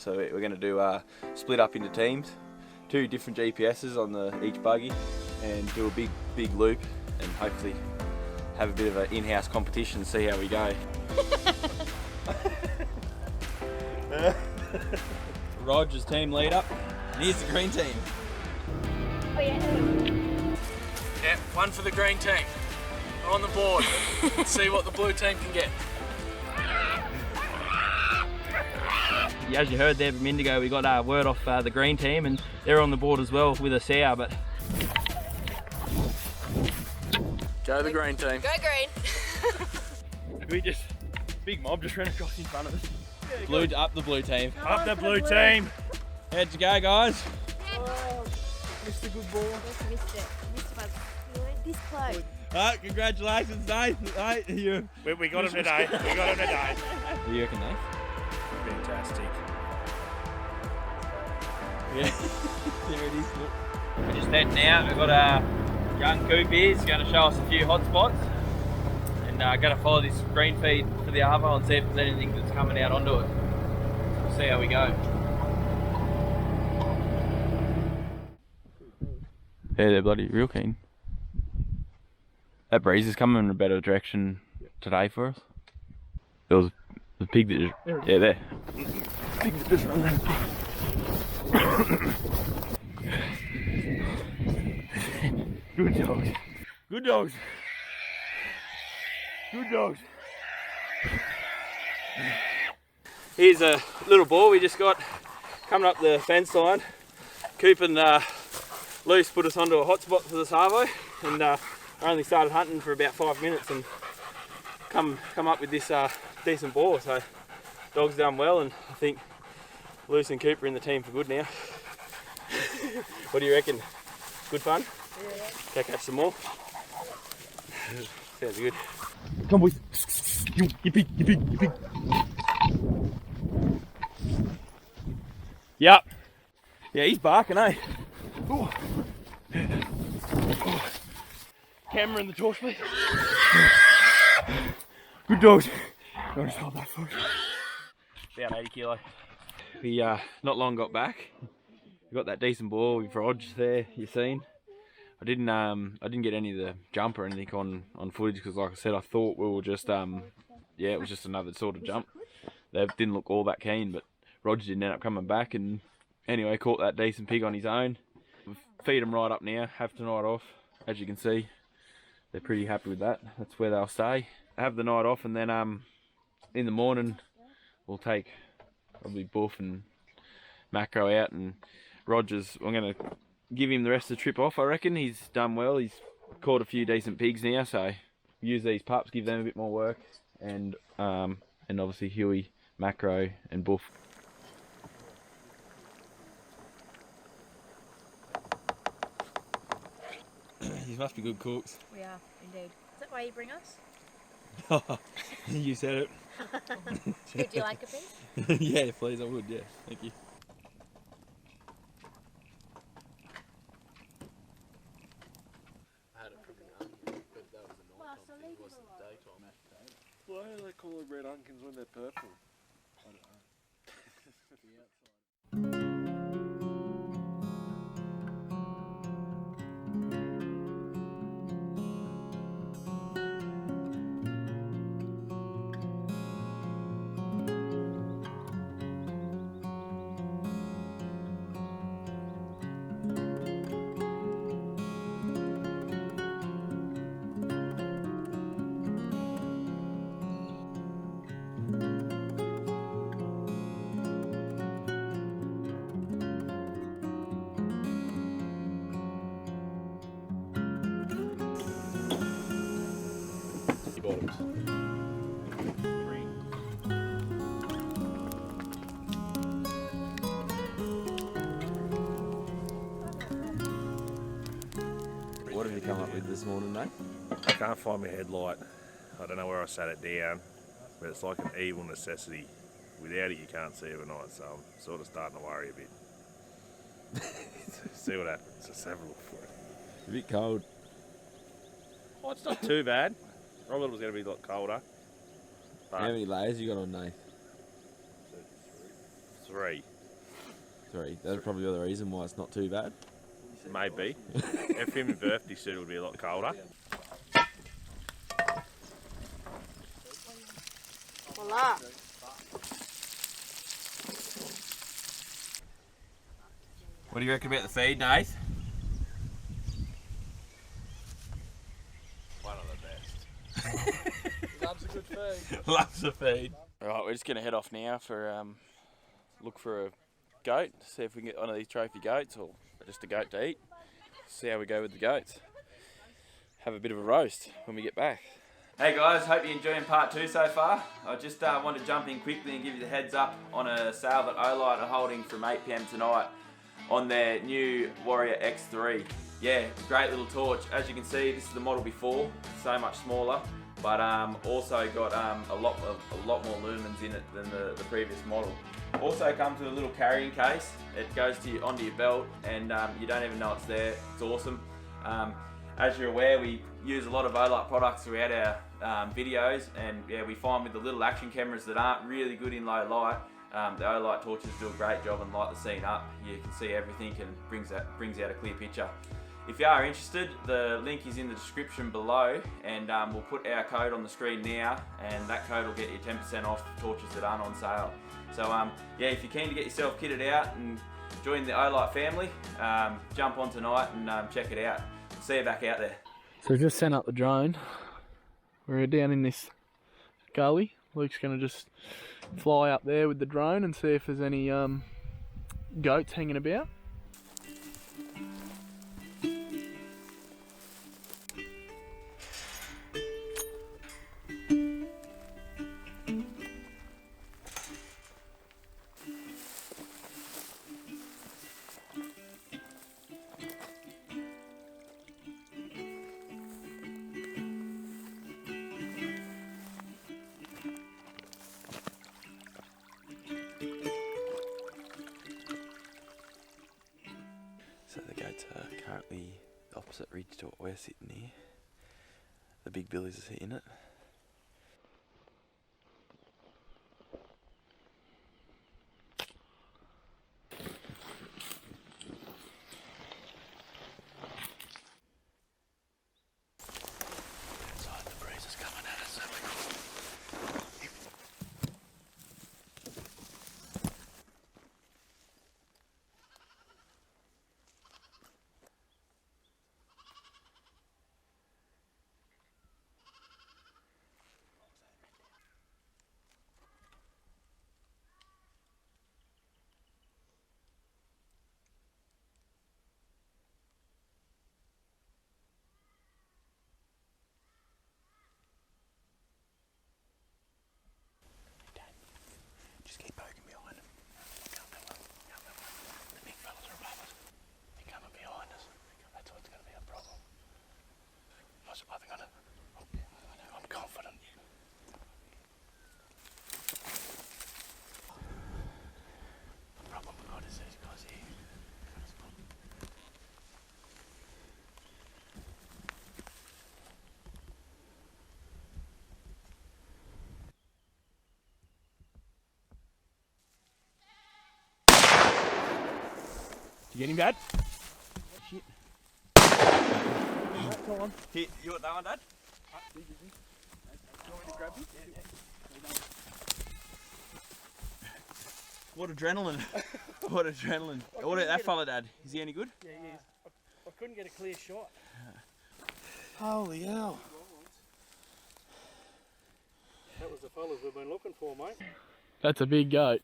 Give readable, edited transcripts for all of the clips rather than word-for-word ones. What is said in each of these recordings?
So we're going to do split up into teams, 2 different GPSs on each buggy, and do a big loop, and hopefully have a bit of an in-house competition and see how we go. Roger's team leader. Here's the green team. Oh yeah. Yeah, one for the green team. On the board. Let's see what the blue team can get. As you heard there a minute ago, we got word off the green team, and they're on the board as well with a sow. But go the green team. Go green. we just big mob just ran across in front of us. Blue up the blue team. Up the blue team. How'd you go, guys? Oh, Missed a good ball. just missed it. Missed it by this close. Congratulations, Nate. We got him today. We got him today. What do you reckon, Nate? Fantastic. Yeah, there it is. Look. We're just heading out. We've got a young coop here. He's going to show us a few hot spots. And going to follow this green feed for the arvo and see if there's anything that's coming out onto it. We'll see how we go. Yeah, they're bloody real keen. That breeze is coming in a better direction today for us. There was the pig that just... Yeah, there. Pig that just run that. Good dogs. Good dogs. Good dogs. Here's a little boar we just got coming up the fence line. Coop and Luce put us onto a hot spot for the arvo, and I only started hunting for about 5 minutes and come up with this decent boar. So dog's done well, and I think Luce and Coop are in the team for good now. What do you reckon? Good fun? Yeah. Go catch some more. Sounds good. Come boys. You pig. Yep. Yeah, he's barking, eh? Oh. Camera in the torch, please. Good dogs. I'll just hold that for us. About 80 kilo. We not long got back. We got that decent ball with Rog there, you seen. I didn't get any of the jump or anything on footage because, like I said, I thought we were just yeah, it was just another sort of jump. They didn't look all that keen, but Roger didn't end up coming back, and anyway, caught that decent pig on his own. Feed them right up now, have tonight off. As you can see, they're pretty happy with that. That's where they'll stay. Have the night off, and then in the morning we'll take probably Boof and Macro out, and Roger's, I'm going to give him the rest of the trip off, I reckon. He's done well. He's caught a few decent pigs now, so use these pups, give them a bit more work, and obviously Hughie, Macro and Boof. These must be good cooks. We are, indeed. Is that why you bring us? You said it. Would you like a piece? Yeah, please, I would, yeah. Thank you. I had it from young, but that was the night time thing, it wasn't the daytime. Why do they call them red unkins when they're purple? I don't know. Bottoms. What did you come up with this morning, mate? I can't find my headlight. I don't know where I sat it down, but it's like an evil necessity. Without it, you can't see overnight, so I'm sort of starting to worry a bit. See what happens. Just have a look for it. A bit cold. Oh, it's not too bad. I thought it was going to be a lot colder. How many layers you got on, Nate? 3. Sorry, that's probably the reason why it's not too bad. Maybe. If him birthday suit would be a lot colder. Voila. What do you reckon about the feed, Nath? One of the best. Loves a good feed. Loves the feed. Alright, we're just going to head off now for look for a goat, see if we can get one of these trophy goats or just a goat to eat. See how we go with the goats. Have a bit of a roast when we get back. Hey guys, hope you're enjoying part 2 so far. I just want to jump in quickly and give you the heads up on a sale that Olight are holding from 8 PM tonight on their new Warrior X3. Yeah, great little torch. As you can see, this is the model before, so much smaller, but also got a lot more lumens in it than the previous model. Also comes with a little carrying case. It goes onto your belt, and you don't even know it's there. It's awesome. As you're aware, we use a lot of Olight products throughout our videos, and yeah, we find with the little action cameras that aren't really good in low light, the Olight torches do a great job and light the scene up. You can see everything and brings out a clear picture. If you are interested, the link is in the description below, and we'll put our code on the screen now, and that code will get you 10% off torches that aren't on sale. So yeah, if you're keen to get yourself kitted out and join the Olight family, jump on tonight and check it out. See you back out there. So we've just sent up the drone. We're down in this gully. Luke's going to just fly up there with the drone and see if there's any goats hanging about. So the goats are currently the opposite ridge to what we're sitting here. The big billies are hitting it. Outside the breeze is coming at us, so just keep poking behind them. Can't let them. The big fellas are above us. They're coming behind us. That's what's going to be a problem. I think I'm confident. The problem we've got is these guys here. You get him, Dad? Shit. Hit. You want that one, Dad? Do you want me to grab him? What adrenaline. What adrenaline. What about that fella, Dad? Is he any good? Yeah, he is. I couldn't get a clear shot. Holy hell. That was the fellas we've been looking for, mate. That's a big goat.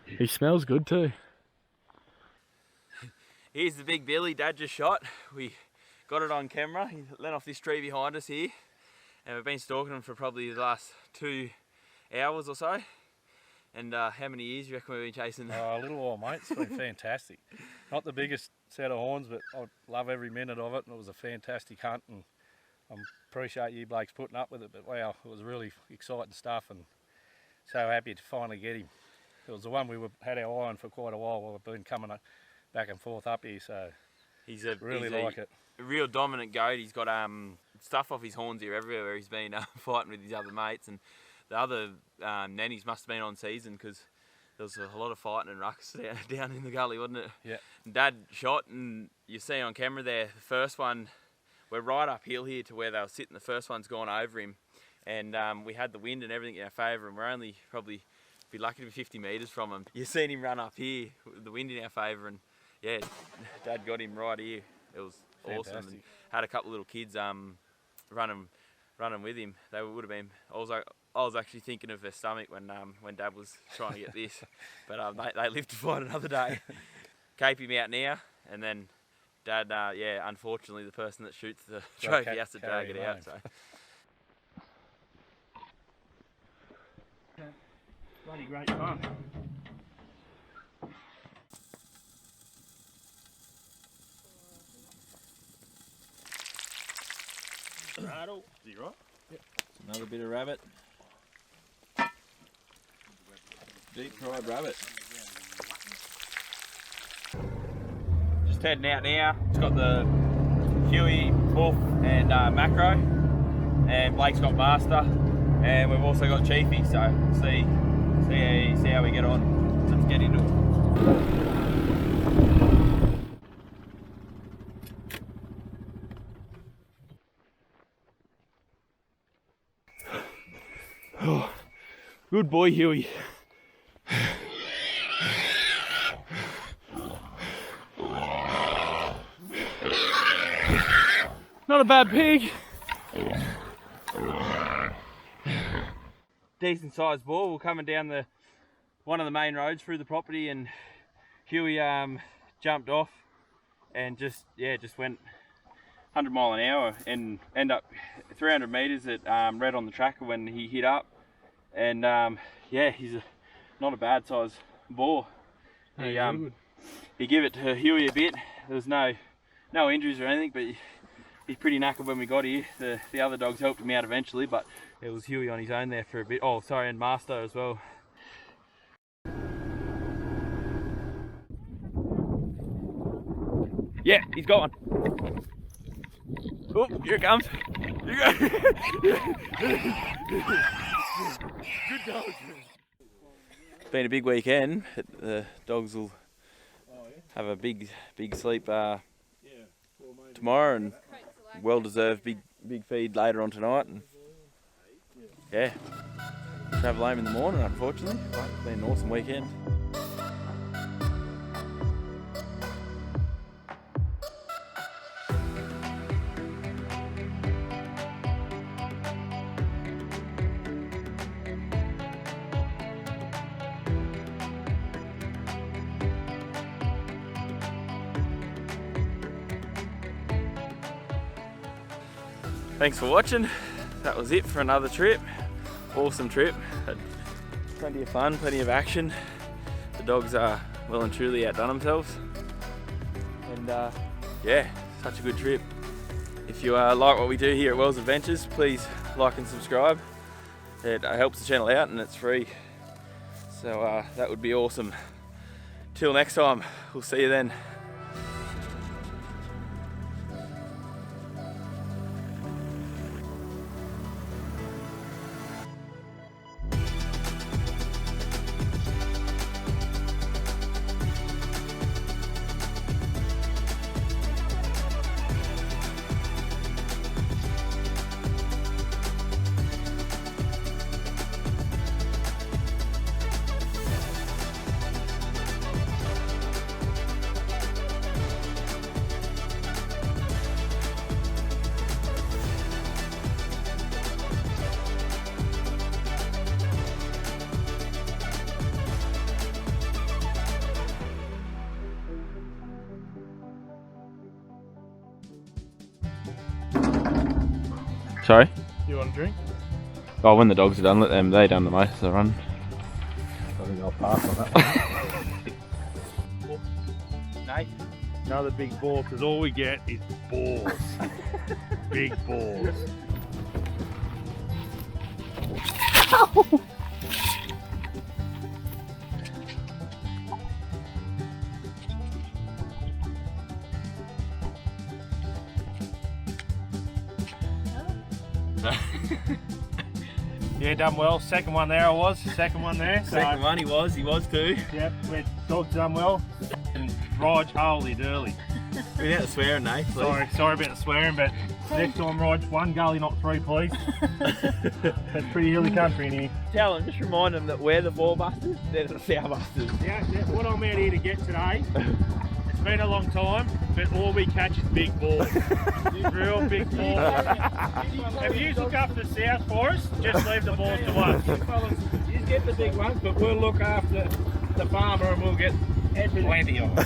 He smells good too. Here's the big billy Dad just shot. We got it on camera. He leant off this tree behind us here, and we've been stalking him for probably the last 2 hours or so. And how many years do you reckon we've been chasing? A little while, mate. It's been fantastic. Not the biggest set of horns, but I love every minute of it, and it was a fantastic hunt, and I appreciate you blokes putting up with it, but wow, it was really exciting stuff, and so happy to finally get him. It was the one we had our eye on for quite a while. We've been coming back and forth up here, so he's really like it. A real dominant goat. He's got stuff off his horns here everywhere where he's been fighting with his other mates, and the other nannies must have been on season because there was a lot of fighting and rucks down in the gully, wasn't it? Yeah. And Dad shot, and you see on camera there, the first one, we're right uphill here to where they were sitting. The first one's gone over him, and we had the wind and everything in our favour, and we're only probably be lucky to be 50 metres from him. You've seen him run up here with the wind in our favour, and yeah, Dad got him right here. It was awesome. And had a couple of little kids running with him. They would have been. I was actually thinking of their stomach when Dad was trying to get this, but they lived to fight another day. Cape him out now, and then Dad, yeah, unfortunately the person that shoots the trophy has to drag it out. So. Bloody great fun. Rattle. Is he right? Yep. Another bit of rabbit. Deep fried rabbit. Just heading out now. It's got the Hughie, Boof and Macro, and Blake's got Master, and we've also got Chiefy. So see how we get on. Let's get into it. Oh, good boy, Hughie. Not a bad pig. Decent sized boar. We're coming down one of the main roads through the property, and Hughie jumped off and just went 100 mile an hour and end up 300 metres at red on the tracker when he hit up, and yeah, he's not a bad size boar. He gave it to Hughie a bit. There was no injuries or anything, but he's pretty knackered when we got here. The other dogs helped him out eventually, but it was Hughie on his own there for a bit. Oh, sorry, and Master as well. Yeah, he's got one. Oh, here it comes. Here it goes. Good dog. It's been a big weekend. The dogs will have a big sleep tomorrow, and well-deserved big feed later on tonight. And yeah, travel home in the morning, unfortunately. But it's been an awesome weekend. Thanks for watching. That was it for another trip. Awesome trip. Had plenty of fun, plenty of action. The dogs are well and truly outdone themselves. And yeah, such a good trip. If you like what we do here at Wells Adventures, please like and subscribe. It helps the channel out and it's free. So that would be awesome. Till next time, we'll see you then. Sorry? You want a drink? Oh, when the dogs are done, let them, they done the most of the run. I think I'll pass on that one. Nate? Another big boar, because all we get is boars. Big boars. Yeah, done well. Second one there I was. Second one there. So, Second one, he was too. yep, dog's done well. And Rog, holy durly. Without the swearing, Nate. Please. Sorry about the swearing, but next time, Rog, 1 gully, not 3, please. That's pretty hilly country in here. Tell him, just remind him that we're the ball busters, they're the sow busters. Yeah, what I'm out here to get today, it's been a long time, but all we catch is big balls. Real big balls. If you look after the sows for us, just leave the balls to us. You get the big ones, but we'll look after the farmer and we'll get Plenty of them.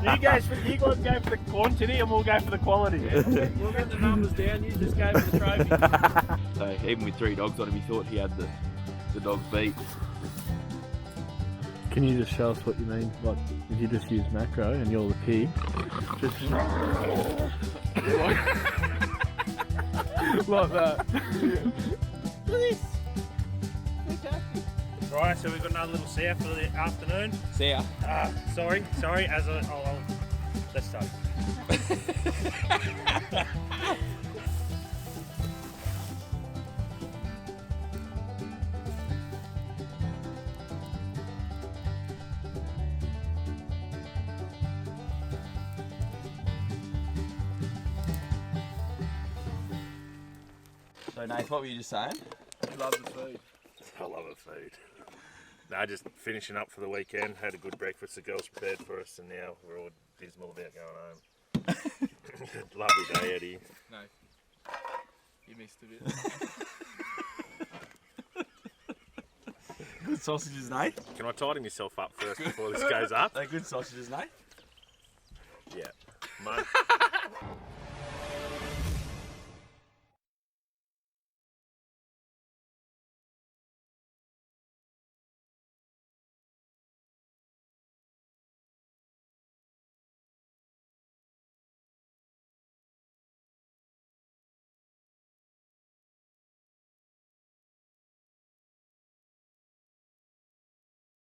You guys go for the quantity and we'll go for the quality. We'll get the numbers down, you just go for the trophy. So even with 3 dogs on him, he thought he had the dogs beat. Can you just show us what you mean? Like, if you just use macro and you're the pig, just like that. Look at this. Right, so we've got another little sow for the afternoon. Sow. Sorry, let's start. So Nate, what were you just saying? Love the food. I love the food. No, just finishing up for the weekend. Had a good breakfast. The girls prepared for us, and now we're all dismal about going home. Lovely day out here. No, you missed a bit. Good sausages, Nate. Can I tidy myself up first before this goes up? They're good sausages, Nate.